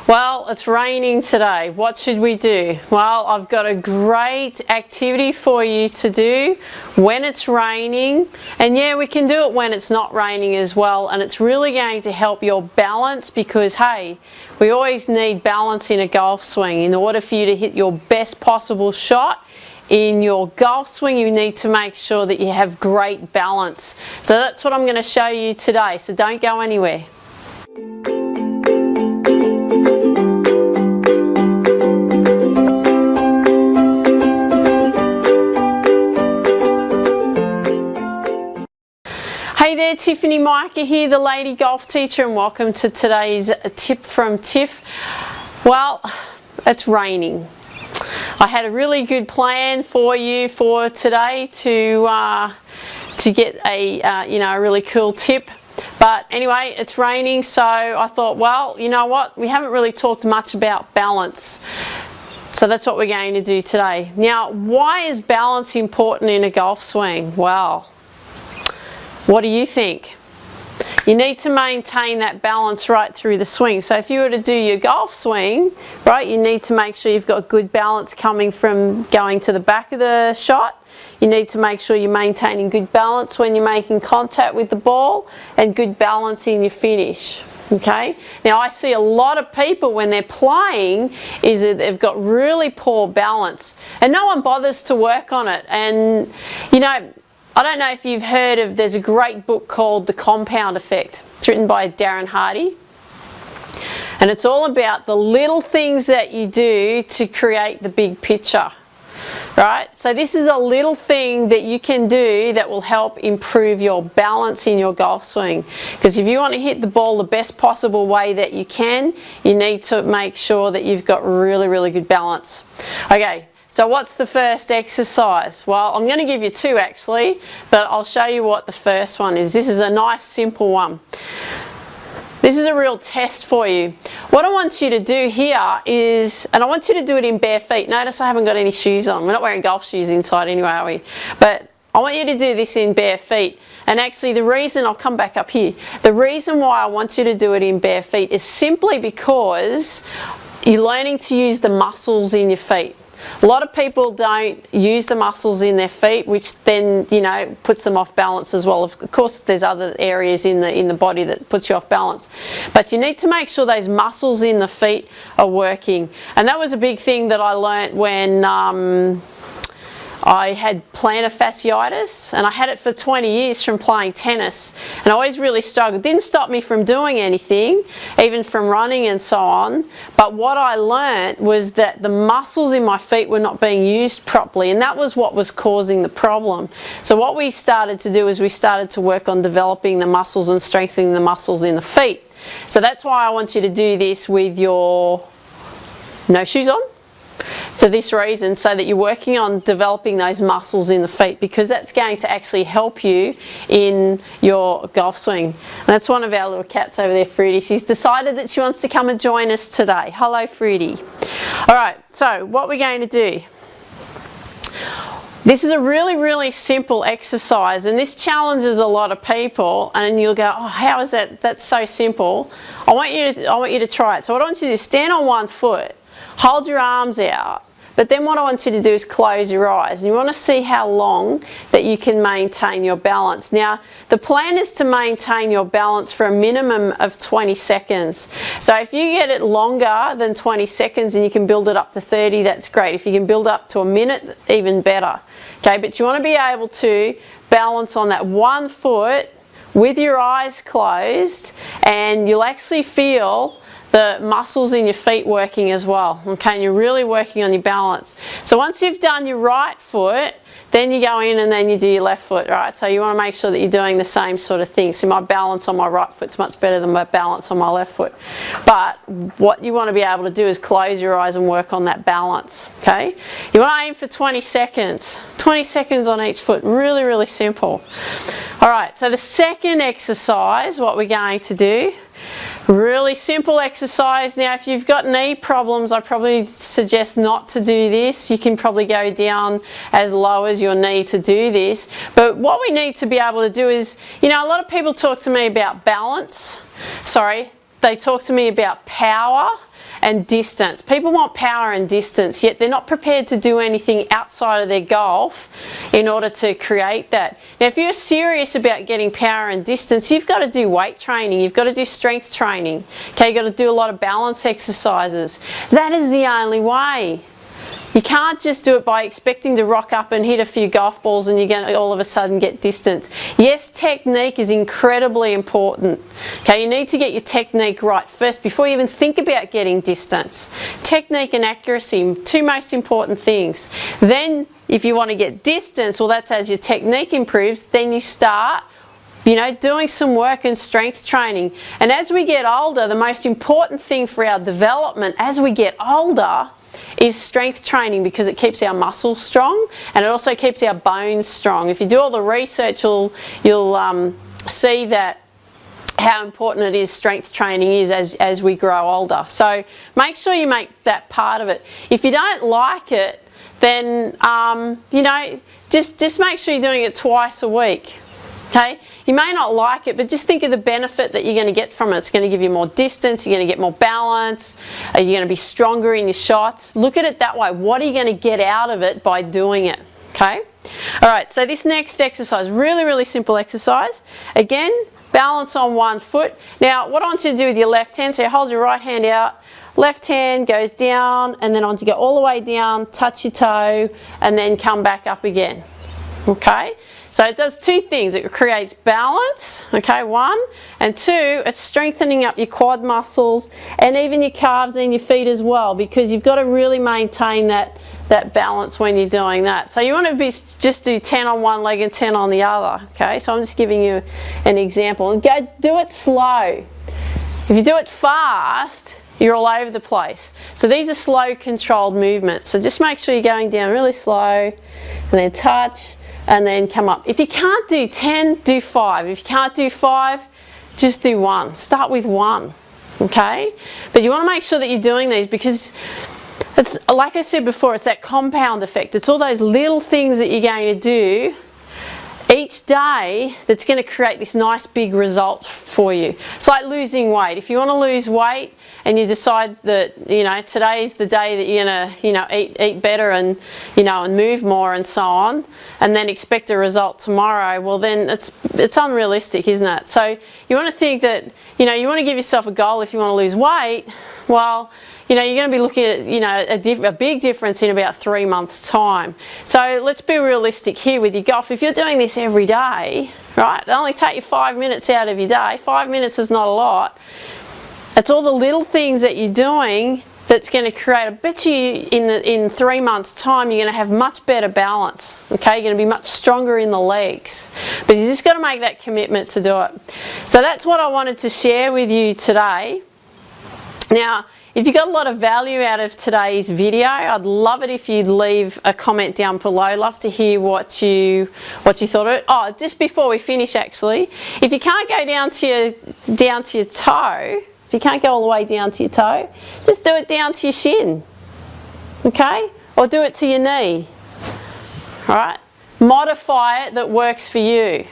Well, it's raining today. What should we do? Well, I've got a great activity for you to do when it's raining. And yeah, we can do it when it's not raining as well. And it's really going to help your balance because, hey, we always need balance in a golf swing. In order for you to hit your best possible shot in your golf swing, you need to make sure that you have great balance. So that's what I'm going to show you today. So don't go anywhere. Hey there, Tiffany, Mika here, the lady golf teacher, and welcome to today's tip from Tiff. Well, it's raining. I had a really good plan for you for today to get a a really cool tip. But anyway, it's raining, so I thought, well, you know what? We haven't really talked much about balance. So that's what we're going to do today. Now, why is balance important in a golf swing? Well, what do you think? You need to maintain that balance right through the swing. So if you were to do your golf swing, right, you need to make sure you've got good balance coming from going to the back of the shot. You need to make sure you're maintaining good balance when you're making contact with the ball and good balance in your finish. Okay, now I see a lot of people when they're playing is that they've got really poor balance and no one bothers to work on it. And you know, I don't know if you've heard of, there's a great book called The Compound Effect. It's written by Darren Hardy. And it's all about the little things that you do to create the big picture. Right? So this is a little thing that you can do that will help improve your balance in your golf swing. Because if you want to hit the ball the best possible way that you can, you need to make sure that you've got really, really good balance. Okay. So what's the first exercise? Well, I'm going to give you two actually, but I'll show you what the first one is. This is a nice simple one. This is a real test for you. What I want you to do here is, and I want you to do it in bare feet. Notice I haven't got any shoes on. We're not wearing golf shoes inside anyway, are we? But I want you to do this in bare feet. And actually the reason, I'll come back up here, the reason why I want you to do it in bare feet is simply because you're learning to use the muscles in your feet. A lot of people don't use the muscles in their feet, which then, you know, puts them off balance as well. Of course, there's other areas in the body that puts you off balance. But you need to make sure those muscles in the feet are working. And that was a big thing that I learnt when I had plantar fasciitis, and I had it for 20 years from playing tennis, and I always really struggled. It didn't stop me from doing anything, even from running and so on, but what I learnt was that the muscles in my feet were not being used properly, and that was what was causing the problem. So what we started to do is we started to work on developing the muscles and strengthening the muscles in the feet. So that's why I want you to do this with your no shoes on, for this reason, so that you're working on developing those muscles in the feet, because that's going to actually help you in your golf swing. And that's one of our little cats over there, Fruity. She's decided that she wants to come and join us today. Hello, Fruity. Alright, so what we're going to do, this is a really, really simple exercise, and this challenges a lot of people, and you'll go, oh, how is that? That's so simple. I want you to try it. So what I want you to do is stand on one foot, hold your arms out, but then what I want you to do is close your eyes, and you want to see how long that you can maintain your balance. Now, the plan is to maintain your balance for a minimum of 20 seconds. So if you get it longer than 20 seconds and you can build it up to 30, that's great. If you can build up to a minute, even better. Okay, but you want to be able to balance on that one foot with your eyes closed, and you'll actually feel the muscles in your feet working as well. Okay, and you're really working on your balance. So once you've done your right foot, then you go in and then you do your left foot, right? So you want to make sure that you're doing the same sort of thing. So my balance on my right foot's much better than my balance on my left foot. But what you want to be able to do is close your eyes and work on that balance, okay? You want to aim for 20 seconds. 20 seconds on each foot. Really, really simple. All right, so the second exercise, what we're going to do, really simple exercise. Now if you've got knee problems, I probably suggest not to do this. You can probably go down as low as your knee to do this. But what we need to be able to do is, you know, a lot of people talk to me about balance. Sorry, they talk to me about power and distance. People want power and distance, yet they're not prepared to do anything outside of their golf in order to create that. Now, if you're serious about getting power and distance, you've got to do weight training, you've got to do strength training, okay, you've got to do a lot of balance exercises. That is the only way. You can't just do it by expecting to rock up and hit a few golf balls and you're going to all of a sudden get distance. Yes, technique is incredibly important. Okay, you need to get your technique right first before you even think about getting distance. Technique and accuracy, two most important things. Then, if you want to get distance, well, that's as your technique improves, then you start doing some work in strength training. And as we get older, the most important thing for our development as we get older is strength training, because it keeps our muscles strong and it also keeps our bones strong. If you do all the research, you'll see that how important it is strength training is as we grow older. So make sure you make that part of it. If you don't like it, then just make sure you're doing it twice a week. Okay, you may not like it, but just think of the benefit that you're going to get from it. It's going to give you more distance, you're going to get more balance, you're going to be stronger in your shots. Look at it that way. What are you going to get out of it by doing it? Okay, all right, so this next exercise, really simple exercise. Again, balance on one foot. Now, what I want you to do with your left hand, so you hold your right hand out, left hand goes down, and then I want you to go all the way down, touch your toe, and then come back up again. Okay, so it does two things. It creates balance, okay, one, and two, it's strengthening up your quad muscles and even your calves and your feet as well, because you've got to really maintain that balance when you're doing that. So you want to just do 10 on one leg and 10 on the other, okay? So I'm just giving you an example. And go do it slow. If you do it fast, you're all over the place. So these are slow, controlled movements. So just make sure you're going down really slow and then touch, and then come up. If you can't do 10, do 5. If you can't do 5, just do 1. Start with 1, okay? But you want to make sure that you're doing these, because it's, like I said before, it's that compound effect. It's all those little things that you're going to do each day that's going to create this nice big result for you. It's like losing weight. If you want to lose weight and you decide that today's the day that you're going to eat better and and move more and so on, and then expect a result tomorrow, well then it's unrealistic, isn't it? So you want to think that you want to give yourself a goal. If you want to lose weight, well, you're going to be looking at a big difference in about 3 months' time. So let's be realistic here with your golf. If you're doing this every day, right, it'll only take you 5 minutes out of your day. 5 minutes is not a lot. It's all the little things that you're doing that's going to create, I bet you in 3 months' time you're going to have much better balance, okay? You're going to be much stronger in the legs. But you just got to make that commitment to do it. So that's what I wanted to share with you today. Now, if you got a lot of value out of today's video, I'd love it if you'd leave a comment down below. Love to hear what you thought of it. Oh, just before we finish, actually, if you can't go down to your toe, if you can't go all the way down to your toe, just do it down to your shin, okay? Or do it to your knee, all right? Modify it that works for you.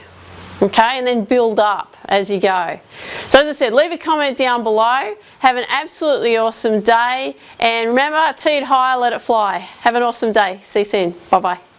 Okay, and then build up as you go. So as I said, leave a comment down below. Have an absolutely awesome day. And remember, tee it high, let it fly. Have an awesome day. See you soon. Bye-bye.